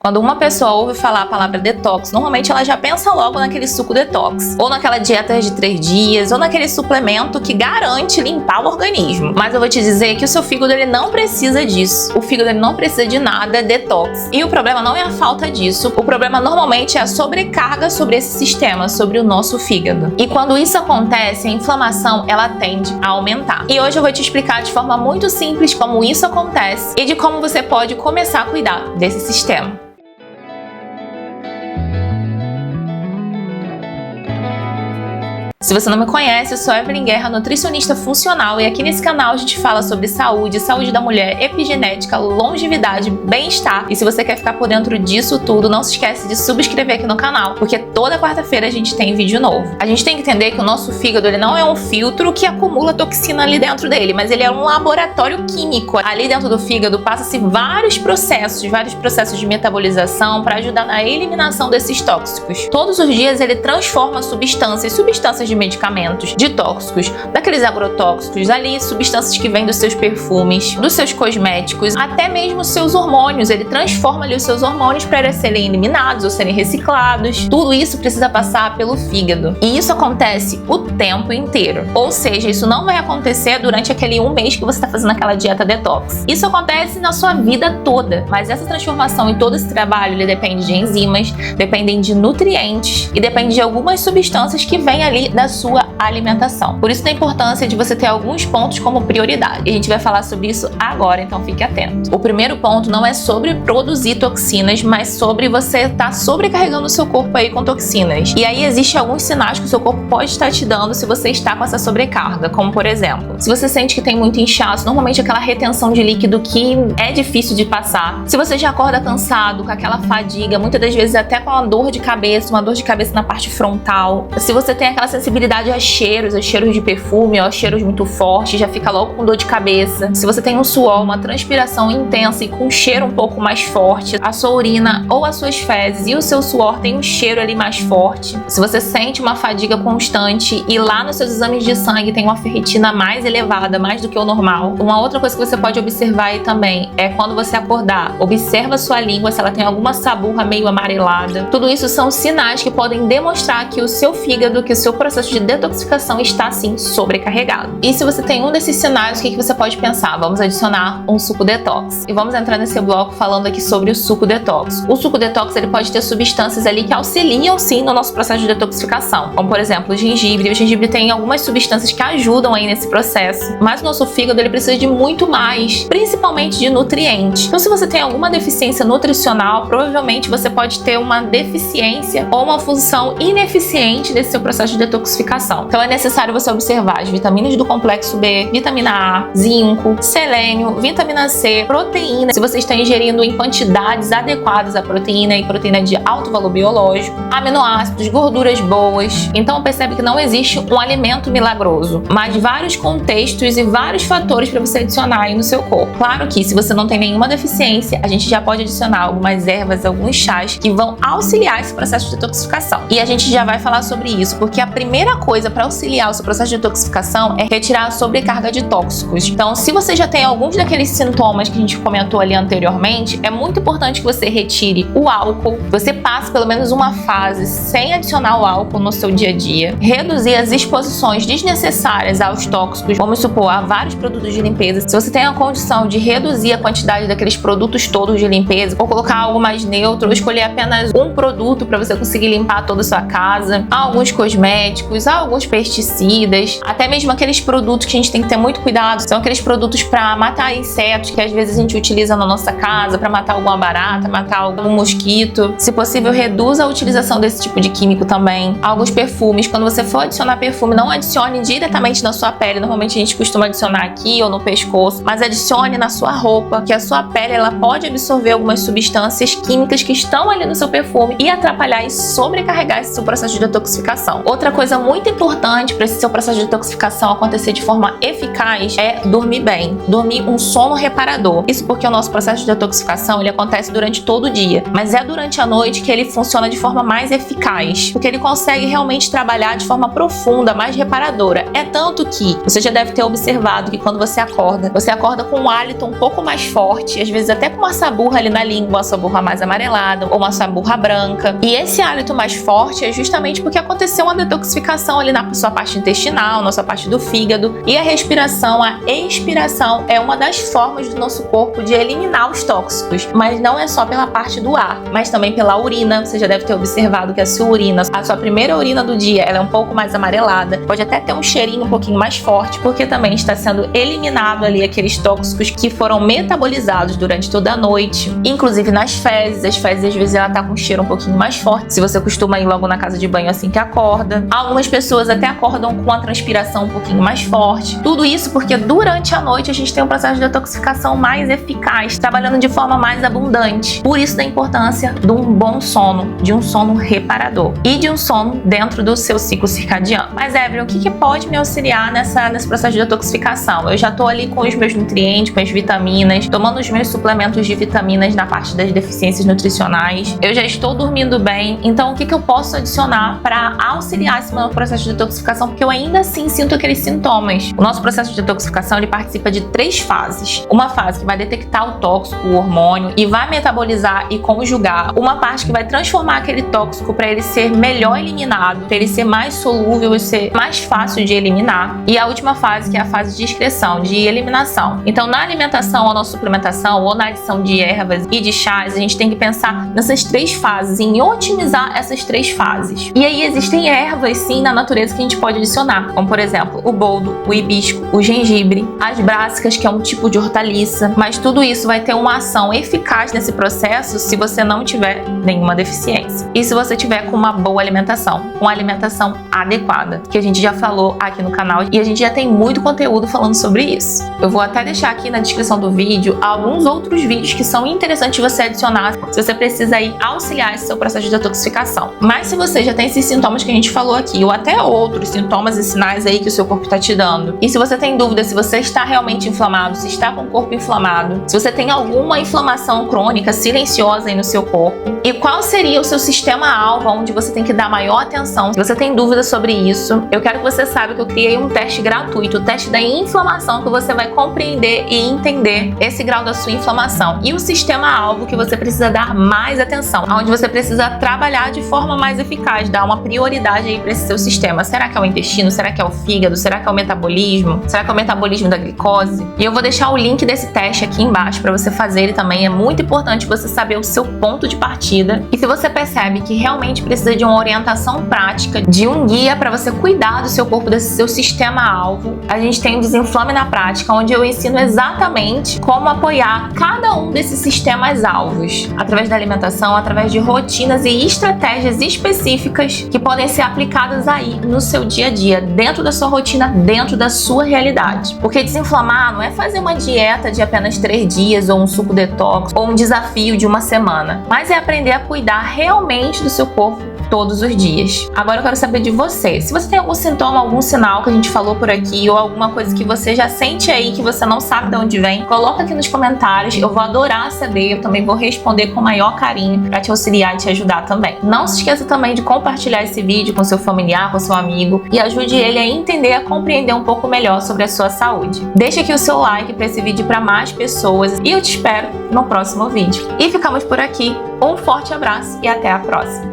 Quando uma pessoa ouve falar a palavra detox, normalmente ela já pensa logo naquele suco detox, ou naquela dieta de 3 dias, ou naquele suplemento que garante limpar o organismo. Mas eu vou te dizer que o seu fígado ele não precisa disso. O fígado ele não precisa de nada detox. E o problema não é a falta disso, o problema normalmente é a sobrecarga sobre esse sistema, sobre o nosso fígado. E quando isso acontece, a inflamação ela tende a aumentar. E hoje eu vou te explicar de forma muito simples como isso acontece e de como você pode começar a cuidar desse sistema. Se você não me conhece, eu sou Evelyn Guerra, nutricionista funcional, e aqui nesse canal a gente fala sobre saúde, saúde da mulher, epigenética, longevidade, bem-estar. E se você quer ficar por dentro disso tudo, não se esquece de subscrever aqui no canal, porque toda quarta-feira a gente tem vídeo novo. A gente tem que entender que o nosso fígado ele não é um filtro que acumula toxina ali dentro dele, mas ele é um laboratório químico. Ali dentro do fígado passa-se vários processos de metabolização para ajudar na eliminação desses tóxicos. Todos os dias ele transforma substâncias de medicamentos, de tóxicos, daqueles agrotóxicos, ali substâncias que vêm dos seus perfumes, dos seus cosméticos, até mesmo os seus hormônios. Ele transforma ali os seus hormônios para eles serem eliminados ou serem reciclados. Tudo isso precisa passar pelo fígado. E isso acontece o tempo inteiro. Ou seja, isso não vai acontecer durante aquele 1 mês que você está fazendo aquela dieta detox. Isso acontece na sua vida toda. Mas essa transformação e todo esse trabalho, ele depende de enzimas, dependem de nutrientes e depende de algumas substâncias que vêm ali da sua alimentação. Por isso da importância de você ter alguns pontos como prioridade. E a gente vai falar sobre isso agora, então fique atento. O primeiro ponto não é sobre produzir toxinas, mas sobre você estar sobrecarregando o seu corpo aí com toxinas. E aí existem alguns sinais que o seu corpo pode estar te dando se você está com essa sobrecarga, como por exemplo, se você sente que tem muito inchaço, normalmente aquela retenção de líquido que é difícil de passar. Se você já acorda cansado, com aquela fadiga, muitas das vezes até com uma dor de cabeça na parte frontal. Se você tem aquela sensibilidade a cheiros de perfume, ou a cheiros muito fortes, já fica logo com dor de cabeça. Se você tem um suor, uma transpiração intensa e com um cheiro um pouco mais forte, a sua urina ou as suas fezes e o seu suor tem um cheiro ali mais forte. Se você sente uma fadiga constante e lá nos seus exames de sangue tem uma ferritina mais elevada, mais do que o normal. Uma outra coisa que você pode observar aí também é quando você acordar, observa a sua língua, se ela tem alguma saburra meio amarelada. Tudo isso são sinais que podem demonstrar que o seu fígado, que o seu processo de detoxificação está assim sobrecarregado. E se você tem um desses sinais, o que você pode pensar? Vamos adicionar um suco detox. E vamos entrar nesse bloco falando aqui sobre o suco detox. O suco detox ele pode ter substâncias ali que auxiliam sim no nosso processo de detoxificação, como por exemplo o gengibre. O gengibre tem algumas substâncias que ajudam aí nesse processo, mas o nosso fígado ele precisa de muito mais, principalmente de nutrientes. Então se você tem alguma deficiência nutricional, provavelmente você pode ter uma deficiência ou uma função ineficiente desse seu processo de detoxificação. Então é necessário você observar as vitaminas do complexo B, vitamina A, zinco, selênio, vitamina C, proteína, se você está ingerindo em quantidades adequadas a proteína e proteína de alto valor biológico, aminoácidos, gorduras boas. Então percebe que não existe um alimento milagroso, mas vários contextos e vários fatores para você adicionar aí no seu corpo. Claro que se você não tem nenhuma deficiência, a gente já pode adicionar algumas ervas, alguns chás que vão auxiliar esse processo de detoxificação. E a gente já vai falar sobre isso, porque a primeira coisa para auxiliar o seu processo de detoxificação é retirar a sobrecarga de tóxicos. Então, se você já tem alguns daqueles sintomas que a gente comentou ali anteriormente, é muito importante que você retire o álcool, você passe pelo menos uma fase sem adicionar o álcool no seu dia a dia, reduzir as exposições desnecessárias aos tóxicos, vamos supor, a vários produtos de limpeza. Se você tem a condição de reduzir a quantidade daqueles produtos todos de limpeza, ou colocar algo mais neutro, ou escolher apenas um produto para você conseguir limpar toda a sua casa, alguns cosméticos, alguns pesticidas, até mesmo aqueles produtos que a gente tem que ter muito cuidado, são aqueles produtos para matar insetos que às vezes a gente utiliza na nossa casa para matar alguma barata, matar algum mosquito. Se possível, reduza a utilização desse tipo de químico também. Alguns perfumes, quando você for adicionar perfume, não adicione diretamente na sua pele. Normalmente a gente costuma adicionar aqui ou no pescoço, mas adicione na sua roupa, que a sua pele ela pode absorver algumas substâncias químicas que estão ali no seu perfume e atrapalhar e sobrecarregar esse seu processo de detoxificação. Outra coisa muito importante para esse seu processo de detoxificação acontecer de forma eficaz é dormir bem, dormir um sono reparador. Isso porque o nosso processo de detoxificação ele acontece durante todo o dia, mas é durante a noite que ele funciona de forma mais eficaz, porque ele consegue realmente trabalhar de forma profunda, mais reparadora. É tanto que você já deve ter observado que quando você acorda com um hálito um pouco mais forte, às vezes até com uma saburra ali na língua, uma saburra mais amarelada ou uma saburra branca. E esse hálito mais forte é justamente porque aconteceu uma detoxificação ali na sua parte intestinal, na sua parte do fígado. E a respiração, a expiração é uma das formas do nosso corpo de eliminar os tóxicos, mas não é só pela parte do ar, mas também pela urina. Você já deve ter observado que a sua primeira urina do dia, ela é um pouco mais amarelada, pode até ter um cheirinho um pouquinho mais forte, porque também está sendo eliminado ali aqueles tóxicos que foram metabolizados durante toda a noite, inclusive nas fezes. As fezes às vezes ela tá com um cheiro um pouquinho mais forte, se você costuma ir logo na casa de banho assim que acorda. Algumas pessoas até acordam com a transpiração um pouquinho mais forte. Tudo isso porque durante a noite a gente tem um processo de detoxificação mais eficaz, trabalhando de forma mais abundante. Por isso da importância de um bom sono, de um sono reparador e de um sono dentro do seu ciclo circadiano. Mas Evelyn, o que pode me auxiliar nesse processo de detoxificação? Eu já tô ali com os meus nutrientes, com as vitaminas, tomando os meus suplementos de vitaminas na parte das deficiências nutricionais. Eu já estou dormindo bem, então o que eu posso adicionar para auxiliar esse meu processo de detoxificação? Porque eu ainda assim sinto aqueles sintomas. O nosso processo de detoxificação ele participa de 3 fases. Uma fase que vai detectar o tóxico, o hormônio, e vai metabolizar e conjugar. Uma parte que vai transformar aquele tóxico para ele ser melhor eliminado, para ele ser mais solúvel e ser mais fácil de eliminar. E a última fase, que é a fase de excreção, de eliminação. Então, na alimentação ou na suplementação ou na adição de ervas e de chás, a gente tem que pensar nessas 3 fases, em otimizar essas 3 fases. E aí existem ervas, sim, na natureza que a gente pode adicionar, como por exemplo, o boldo, o hibisco, o gengibre, as brássicas, que é um tipo de hortaliça. Mas tudo isso vai ter uma ação eficaz nesse processo se você não tiver nenhuma deficiência. E se você tiver com uma boa alimentação, uma alimentação adequada, que a gente já falou aqui no canal e a gente já tem muito conteúdo falando sobre isso. Eu vou até deixar aqui na descrição do vídeo alguns outros vídeos que são interessantes você adicionar se você precisa aí auxiliar esse seu processo de detoxificação. Mas se você já tem esses sintomas que a gente falou aqui, ou até outros sintomas e sinais aí que o seu corpo está te dando, e se você tem dúvida se você está realmente inflamado, se está com o corpo inflamado, se você tem alguma inflamação crônica silenciosa aí no seu corpo, e qual seria o seu sistema-alvo onde você tem que dar maior atenção. Se você tem dúvidas sobre isso, eu quero que você saiba que eu criei um teste gratuito, o teste da inflamação, que você vai compreender e entender esse grau da sua inflamação e o sistema-alvo que você precisa dar mais atenção, onde você precisa trabalhar de forma mais eficaz, dar uma prioridade aí para esse seu sistema. Será que é o intestino? Será que é o fígado? Será que é o metabolismo? Será que é o metabolismo da glicose? E eu vou deixar o link desse teste aqui embaixo para você fazer ele também. É muito importante você saber o seu ponto de partida. E se você percebe que realmente precisa de uma orientação prática, de um guia para você cuidar do seu corpo, desse seu sistema-alvo, a gente tem o Desinflame na Prática, onde eu ensino exatamente como apoiar cada um desses sistemas-alvos, através da alimentação, através de rotinas e estratégias específicas que podem ser aplicadas aí no seu dia a dia, dentro da sua rotina, dentro da sua realidade. Porque desinflamar não é fazer uma dieta de apenas 3 dias, ou um suco detox, ou um desafio de uma semana, mas é aprender a cuidar realmente do seu corpo todos os dias. Agora eu quero saber de você. Se você tem algum sintoma, algum sinal que a gente falou por aqui, ou alguma coisa que você já sente aí que você não sabe de onde vem, coloca aqui nos comentários. Eu vou adorar saber. Eu também vou responder com o maior carinho para te auxiliar e te ajudar também. Não se esqueça também de compartilhar esse vídeo com seu familiar, com seu amigo, e ajude ele a entender, a compreender um pouco melhor sobre a sua saúde. Deixa aqui o seu like para esse vídeo para mais pessoas e eu te espero no próximo vídeo. E ficamos por aqui. Um forte abraço e até a próxima.